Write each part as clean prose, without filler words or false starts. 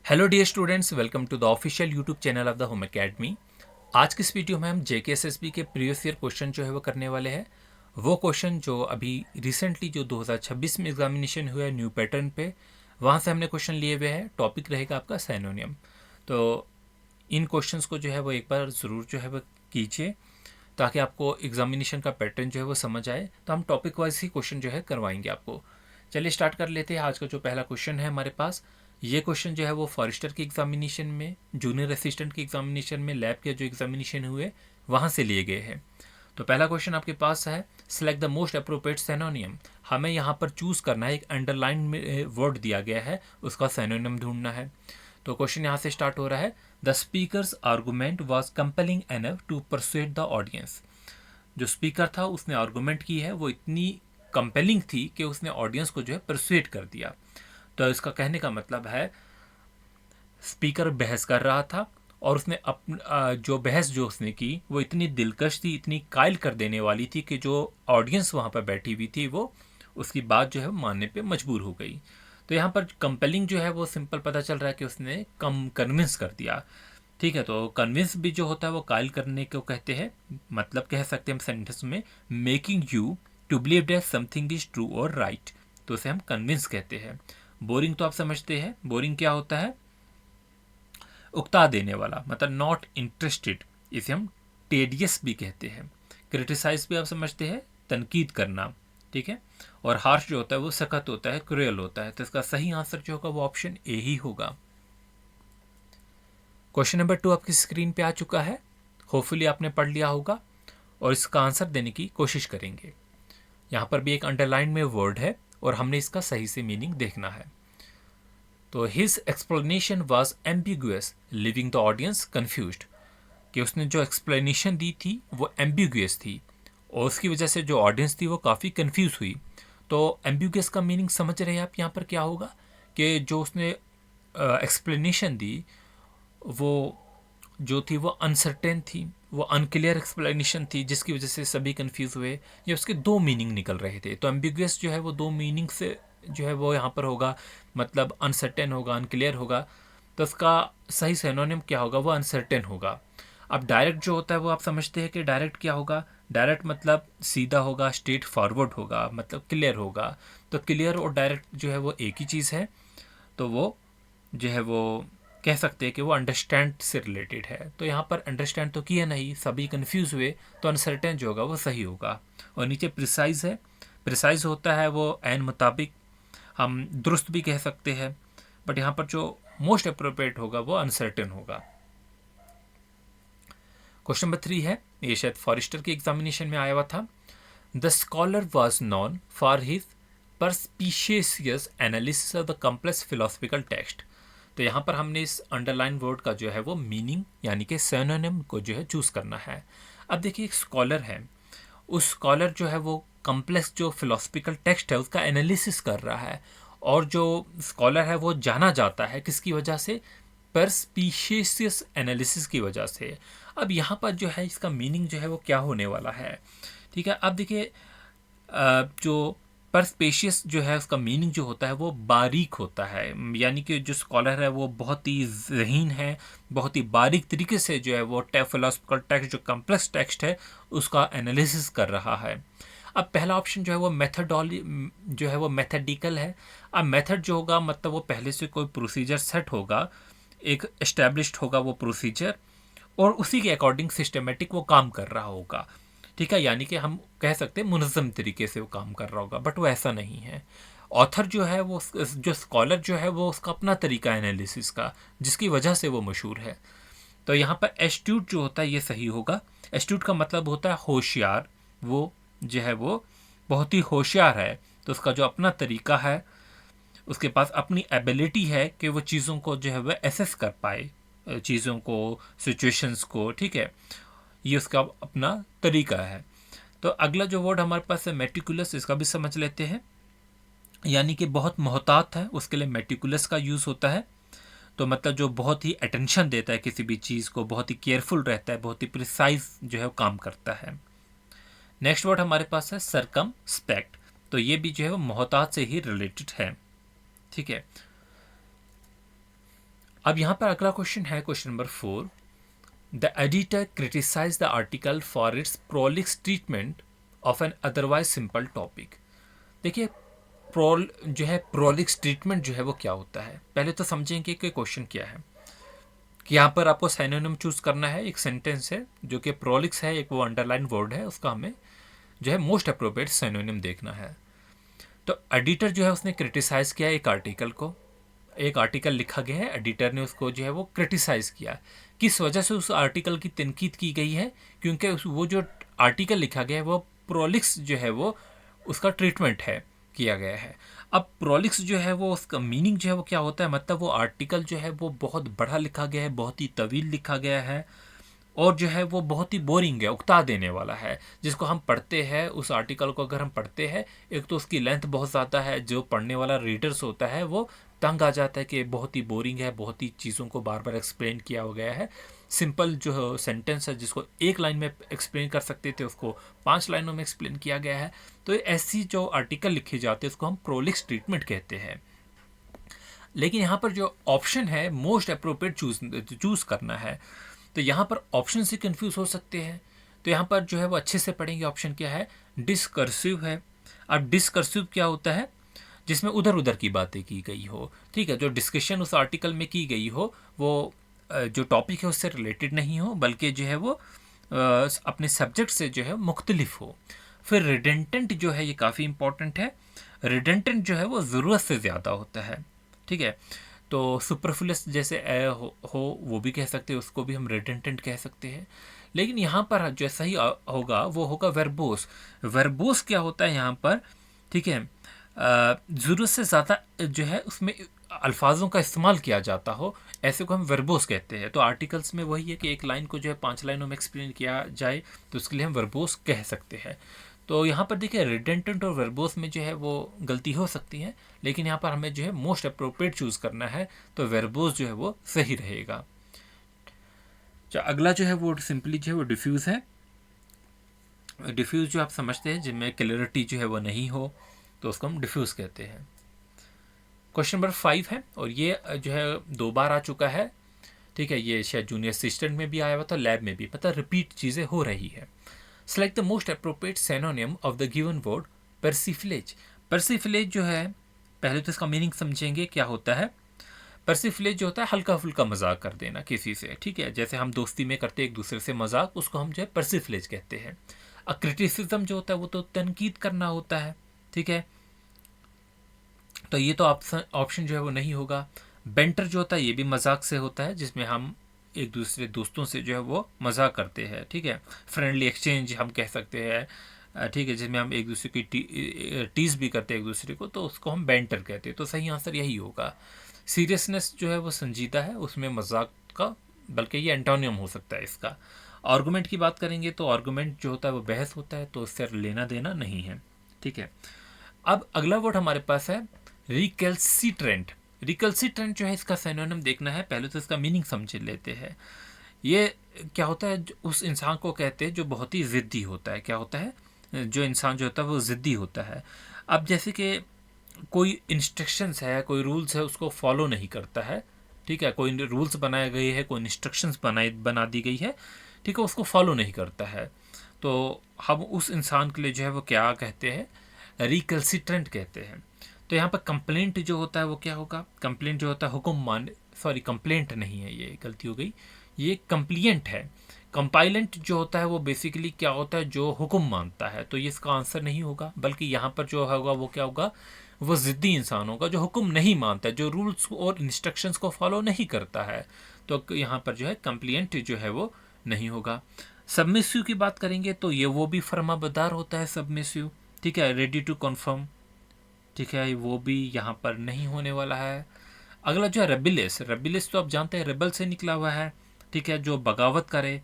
Hello dear students, welcome to the official YouTube channel of the home academy. आज की इस video में हम जेकेएसएसबी के प्रीवियस ईयर क्वेश्चन जो है वो करने वाले हैं। वो क्वेश्चन जो अभी रिसेंटली जो 2026 में एग्जामिनेशन हुआ है न्यू पैटर्न पे, वहाँ से हमने क्वेश्चन लिए हुए हैं। टॉपिक रहेगा आपका सिनोनिम। तो इन क्वेश्चंस को जो है वो एक बार ज़रूर जो है वो कीजिए ताकि आपको एग्जामिनेशन का पैटर्न जो है वो समझ आए। तो हम टॉपिक वाइज ही क्वेश्चन जो है करवाएंगे आपको। चलिए स्टार्ट कर लेते हैं। आज का जो पहला क्वेश्चन है हमारे पास, ये क्वेश्चन जो है वो फॉरेस्टर की एग्जामिनेशन में, जूनियर असिस्टेंट की एग्जामिनेशन में, लैब के जो एग्जामिनेशन हुए वहाँ से लिए गए हैं। तो पहला क्वेश्चन आपके पास है, select the most appropriate synonym. हमें यहाँ पर चूज़ करना है, एक अंडरलाइन में वर्ड दिया गया है, उसका सिनोनिम ढूंढना है। तो क्वेश्चन यहाँ से स्टार्ट हो रहा है, the speaker's argument was compelling enough to persuade the audience. जो स्पीकर था उसने आर्गूमेंट की है वो इतनी कंपेलिंग थी कि उसने ऑडियंस को जो है परसुएट कर दिया। तो इसका कहने का मतलब है स्पीकर बहस कर रहा था और उसने जो बहस जो उसने की वो इतनी दिलकश थी, इतनी कायल कर देने वाली थी कि जो ऑडियंस वहाँ पर बैठी हुई थी वो उसकी बात जो है मानने पे मजबूर हो गई। तो यहाँ पर कंपेलिंग जो है वो सिंपल पता चल रहा है कि उसने कन्विंस कर दिया। ठीक है, तो कन्विंस भी जो होता है वो कायल करने को कहते हैं। मतलब कह सकते हैं हम सेंटेंस में, making you to believe that something is true और राइट, तो उसे हम कन्विंस कहते हैं। बोरिंग तो आप समझते हैं, बोरिंग क्या होता है, उकता देने वाला, मतलब नॉट इंटरेस्टेड, इसे हम टेडियस भी कहते हैं। क्रिटिसाइज भी आप समझते हैं, तनकीद करना। ठीक है, और हार्श जो होता है वो सख्त होता है, क्रूएल होता है। तो इसका सही आंसर जो होगा वो ऑप्शन ए ही होगा। क्वेश्चन नंबर 2 आपकी स्क्रीन पे आ चुका है, होपफुली आपने पढ़ लिया होगा और इसका आंसर देने की कोशिश करेंगे। यहाँ पर भी एक अंडरलाइन में वर्ड है और हमने इसका सही से मीनिंग देखना है। तो his explanation was ambiguous living the audience confused, कि उसने जो एक्सप्लेनेशन दी थी वो एम्बिगुअस थी और उसकी वजह से जो ऑडियंस थी वो काफ़ी कन्फ्यूज हुई। तो एम्बिगुअस का मीनिंग समझ रहे हैं आप यहाँ पर क्या होगा, कि जो उसने एक्सप्लेनेशन दी वो जो थी वो अनसर्टेन थी, वो अनक्लियर एक्सप्लेनेशन थी जिसकी वजह से सभी कंफ्यूज हुए। या उसके दो मीनिंग निकल रहे थे। तो एम्बिगुअस जो है वो दो मीनिंग से जो है वो यहाँ पर होगा, मतलब अनसर्टेन होगा, अनक्लियर होगा। तो उसका सही सिनोनिम क्या होगा, वो अनसर्टेन होगा। अब डायरेक्ट जो होता है वो आप समझते हैं कि डायरेक्ट क्या होगा, डायरेक्ट मतलब सीधा होगा, स्ट्रेट फॉरवर्ड होगा, मतलब क्लियर होगा। तो क्लियर और डायरेक्ट जो है वो एक ही चीज़ है। तो वो जो है वो कह सकते हैं कि वो अंडरस्टैंड से रिलेटेड है। तो यहाँ पर अंडरस्टैंड तो किया नहीं, सभी कंफ्यूज हुए, तो अनसर्टेन जो होगा वो सही होगा। और नीचे प्रिसाइज है, प्रिसाइज होता है वो एन मुताबिक, हम दुरुस्त भी कह सकते हैं, बट यहाँ पर जो मोस्ट अप्रोप्रिएट होगा वो अनसर्टेन होगा। क्वेश्चन नंबर 3 है, ये शायद फॉरेस्टर की एग्जामिनेशन में आया हुआ था। The scholar was known for his perspicacious analysis of the complex philosophical text. तो यहाँ पर हमने इस अंडरलाइन वर्ड का जो है वो मीनिंग यानी कि सिनोनिम को जो है चूज़ करना है। अब देखिए, एक स्कॉलर है, उस स्कॉलर जो है वो कॉम्प्लेक्स जो फिलोसफिकल टेक्स्ट है उसका एनालिसिस कर रहा है। और जो स्कॉलर है वो जाना जाता है किसकी वजह से, परस्पिशियस एनालिसिस की वजह से। अब यहाँ पर जो है इसका मीनिंग जो है वो क्या होने वाला है। ठीक है, अब देखिए, जो परस्पेशियस जो है उसका मीनिंग जो होता है वो बारीक होता है, यानी कि जो स्कॉलर है वो बहुत ही ज़हीन है, बहुत ही बारीक तरीके से जो है वो फिलोसफिकल टेक्स्ट, जो कॉम्प्लेक्स टेक्स्ट है, उसका एनालिसिस कर रहा है। अब पहला ऑप्शन जो है वो मेथडोलॉजी जो है वो मेथडिकल है। अब मेथड जो होगा मतलब वो पहले से कोई प्रोसीजर सेट होगा, एक एस्टेब्लिश्ड होगा वो प्रोसीजर, और उसी के अकॉर्डिंग सिस्टमेटिक वो काम कर रहा होगा। ठीक है, यानी कि हम कह सकते हैं मुनज़्ज़म तरीके से वो काम कर रहा होगा, बट वो ऐसा नहीं है। ऑथर जो है वो, जो स्कॉलर जो है वो उसका अपना तरीका है एनालिसिस का, जिसकी वजह से वो मशहूर है। तो यहाँ पर एस्ट्यूट जो होता है ये सही होगा। एस्ट्यूट का मतलब होता है होशियार, वो जो है वो बहुत ही होशियार है, तो उसका जो अपना तरीका है, उसके पास अपनी एबिलिटी है कि वो चीज़ों को जो है वह एसेस कर पाए, चीज़ों को, सिचुएशंस को। ठीक है, ये उसका अपना तरीका है। तो अगला जो वर्ड हमारे पास है मेटिकुलस, इसका भी समझ लेते हैं, यानी कि बहुत मोहतात है, उसके लिए मेटिकुलस का यूज़ होता है। तो मतलब जो बहुत ही अटेंशन देता है किसी भी चीज़ को, बहुत ही केयरफुल रहता है, बहुत ही प्रिसाइज जो है वो काम करता है। नेक्स्ट वर्ड हमारे पास है सरकम स्पेक्ट, तो ये भी जो है वो मोहतात से ही रिलेटेड है। ठीक है, अब यहाँ पर अगला क्वेश्चन है question number 4। The editor criticize the article for its prolix treatment of an otherwise simple topic. देखिए जो है प्रोलिक्स ट्रीटमेंट जो है वो क्या होता है, पहले तो समझेंगे कि क्वेश्चन क्या है। कि यहाँ पर आपको सिनोनिम चूज करना है, एक सेंटेंस है जो कि प्रोलिक्स है, एक वो अंडरलाइन वर्ड है, उसका हमें जो है मोस्ट अप्रोप्रिएट सिनोनिम देखना है। तो एडिटर जो है उसने क्रिटिसाइज किया एक आर्टिकल को, एक आर्टिकल लिखा गया है, एडिटर ने उसको जो है वो क्रिटिसाइज किया। किस वजह से उस आर्टिकल की तनकीद की गई है? क्योंकि वो जो आर्टिकल लिखा गया है वो प्रोलिक्स जो है वो उसका ट्रीटमेंट है, किया गया है। अब प्रोलिक्स जो है वो उसका मीनिंग जो है वो क्या होता है, मतलब वो आर्टिकल जो है वो बहुत बड़ा लिखा गया है, बहुत ही तवील लिखा गया है और जो है वो बहुत ही बोरिंग है, उकता देने वाला है। जिसको हम पढ़ते हैं, उस आर्टिकल को अगर हम पढ़ते हैं, एक तो उसकी लेंथ बहुत ज़्यादा है, जो पढ़ने वाला रीडर्स होता है वो तंग आ जाता है कि बहुत ही बोरिंग है, बहुत ही चीज़ों को बार बार एक्सप्लेन किया हो गया है। सिंपल जो सेंटेंस है जिसको एक लाइन में एक्सप्लेन कर सकते थे उसको 5 लाइनों में एक्सप्लेन किया गया है। तो ऐसी जो आर्टिकल लिखे जाते हैं उसको हम प्रोलिक्स ट्रीटमेंट कहते हैं। लेकिन यहाँ पर जो ऑप्शन है मोस्ट अप्रोप्रिएट चूज करना है, तो यहाँ पर ऑप्शन से कंफ्यूज हो सकते हैं। तो यहाँ पर जो है वो अच्छे से पढ़ेंगे, ऑप्शन क्या है, डिस्कर्सिव है। अब डिस्कर्सिव क्या होता है, जिसमें उधर उधर की बातें की गई हो, ठीक है, जो डिस्कशन उस आर्टिकल में की गई हो वो जो टॉपिक है उससे रिलेटेड नहीं हो, बल्कि जो है वो अपने सब्जेक्ट से जो है मुख्तलिफ हो। फिर रिडेंटेंट जो है ये काफ़ी इंपॉर्टेंट है। रिडेंटेंट जो है वो ज़रूरत से ज़्यादा होता है, ठीक है। तो सुपरफ्लुअस जैसे हो वो भी कह सकते हैं, उसको भी हम रिडेंटेंट कह सकते हैं। लेकिन यहाँ पर जो सही होगा वो होगा वर्बोस। वर्बोस क्या होता है यहाँ पर, ठीक है, ज़रूरत से ज़्यादा जो है उसमें अल्फाजों का इस्तेमाल किया जाता हो, ऐसे को हम वर्बोस कहते हैं। तो आर्टिकल्स में वही है कि एक लाइन को जो है 5 लाइनों में एक्सप्लेन किया जाए तो उसके लिए हम वर्बोस कह सकते हैं। तो यहाँ पर देखिए रिडेंटेंट और वर्बोस में जो है वो गलती हो सकती है, लेकिन यहाँ पर हमें जो है मोस्ट अप्रोप्रिएट चूज़ करना है, तो वर्बोस जो है वो सही रहेगा। अगला जो है वो सिंपली जो है वो डिफ्यूज़ है। डिफ्यूज़ जो आप समझते हैं जिनमें क्लियरिटी जो है वो नहीं हो तो उसको हम डिफ्यूज़ कहते हैं। क्वेश्चन नंबर 5 है और ये जो है 2 बार आ चुका है, ठीक है, ये शायद जूनियर असिस्टेंट में भी आया हुआ था, लैब में भी, मतलब रिपीट चीज़ें हो रही है। Select the most appropriate synonym of the given word persiflage. Persiflage जो है, पहले तो इसका मीनिंग समझेंगे क्या होता है। पर्सिफलेज जो होता है हल्का फुल्का मजाक कर देना किसी से, ठीक है, जैसे हम दोस्ती में करते हैं एक दूसरे से मजाक, उसको हम जो है पर्सिफलेज कहते हैं। क्रिटिसिज्म जो होता है वो तो तनकीद करना होता है, ठीक है, तो ये तो ऑप्शन जो है वो नहीं होगा। बेंटर जो होता है ये भी मजाक से होता है, जिसमें हम एक दूसरे दोस्तों से जो है वो मजाक करते हैं, ठीक है, फ्रेंडली एक्सचेंज हम कह सकते हैं, ठीक है, जिसमें हम एक दूसरे की टीज भी करते हैं एक दूसरे को, तो उसको हम बेंटर कहते हैं। तो सही आंसर यही होगा। सीरियसनेस जो है वो संजीदा है, उसमें मजाक का, बल्कि ये एंटोनियम हो सकता है इसका। आर्गूमेंट की बात करेंगे तो आर्गूमेंट जो होता है वो बहस होता है, तो इससे लेना देना नहीं है, ठीक है। अब अगला वर्ड हमारे पास है रिकैल्सिट्रेंट। रिकैल्सिट्रेंट जो है इसका सिनोनिम देखना है, पहले तो इसका मीनिंग समझ लेते हैं। ये क्या होता है, उस इंसान को कहते हैं जो बहुत ही ज़िद्दी होता है। क्या होता है, जो इंसान जो होता है वो ज़िद्दी होता है। अब जैसे कि कोई इंस्ट्रक्शंस है, कोई रूल्स है, उसको फॉलो नहीं करता है, ठीक है, कोई रूल्स बनाए गए हैं, कोई इंस्ट्रक्शंस बना दी गई है, ठीक है, उसको फॉलो नहीं करता है, तो हम उस इंसान के लिए जो है वो क्या कहते हैं, रिकल्सिट्रेंट कहते हैं। तो यहाँ पर कंप्लेंट जो होता है वो क्या होगा, कंप्लेंट जो होता है हुक्म मान, सॉरी कंप्लेंट नहीं है, ये गलती हो गई, ये कंप्लियंट है। कंपाइलेंट जो होता है वो बेसिकली क्या होता है, जो हुक्म मानता है, तो ये इसका आंसर नहीं होगा, बल्कि यहाँ पर जो होगा वो क्या होगा, वो ज़िद्दी इंसान होगा जो हुक्म नहीं मानता, जो रूल्स और इंस्ट्रक्शंस को फॉलो नहीं करता है। तो यहाँ पर जो है कंप्लियंट जो है वो नहीं होगा। सबमिसिव की बात करेंगे तो ये वो भी फर्माबरदार होता है सबमिसिव, ठीक है, रेडी टू कन्फर्म, ठीक है, वो भी यहाँ पर नहीं होने वाला है। अगला जो है रेबिलियस। रेबिलियस तो आप जानते हैं रेबल से निकला हुआ है, ठीक है, जो बगावत करे,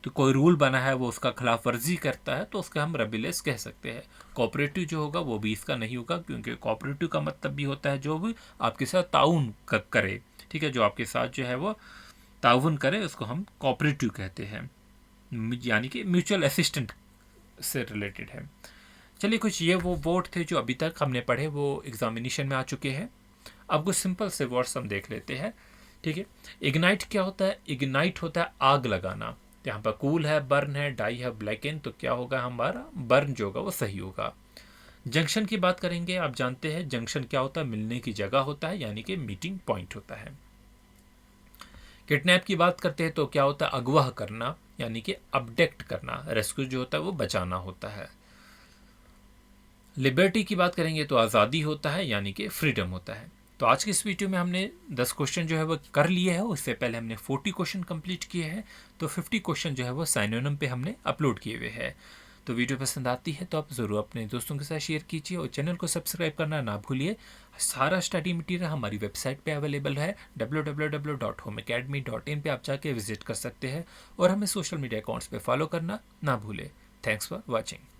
तो कोई रूल बना है वो उसका खिलाफ वर्जी करता है, तो उसका हम रेबिलियस कह सकते हैं। कोऑपरेटिव जो होगा वो भी इसका नहीं होगा, क्योंकि कोऑपरेटिव का मतलब भी होता है जो भी आपके साथ ताउन करे, ठीक है, जो आपके साथ जो है वो ताउन करे उसको हम कोऑपरेटिव कहते हैं, यानी कि म्यूचुअल असिस्टेंट से रिलेटेड है। चलिए, कुछ ये वो वर्ड थे जो अभी तक हमने पढ़े, वो एग्जामिनेशन में आ चुके हैं। अब कुछ सिंपल से वर्ड्स हम देख लेते हैं ठीक है। इग्नाइट क्या होता है? इग्नाइट होता है आग लगाना। यहाँ पर कूल है, बर्न है, डाई है, ब्लैकन, तो क्या होगा हमारा बर्न जो होगा वो सही होगा। जंक्शन की बात करेंगे, आप जानते हैं जंक्शन क्या होता है? मिलने की जगह होता है, यानी कि मीटिंग पॉइंट होता है। किडनैप की बात करते हैं तो क्या होता है? अगवा करना, यानी कि अबडक्ट करना। रेस्क्यू जो होता है वो बचाना होता है। लिबर्टी की बात करेंगे तो आज़ादी होता है, यानी कि फ्रीडम होता है। तो आज की इस वीडियो में हमने 10 क्वेश्चन जो है वो कर लिए हैं। उससे पहले हमने 40 क्वेश्चन कंप्लीट किए हैं, तो 50 क्वेश्चन जो है वो साइनोनिम पे हमने अपलोड किए हुए हैं। तो वीडियो पसंद आती है तो आप ज़रूर अपने दोस्तों के साथ शेयर कीजिए और चैनल को सब्सक्राइब करना ना भूलिए। सारा स्टडी मटीरियल हमारी वेबसाइट पे अवेलेबल है, www.homeacademy.in पे आप जाके विजिट कर सकते हैं और हमें सोशल मीडिया अकाउंट्स पे फॉलो करना ना भूलें। Thanks for watching.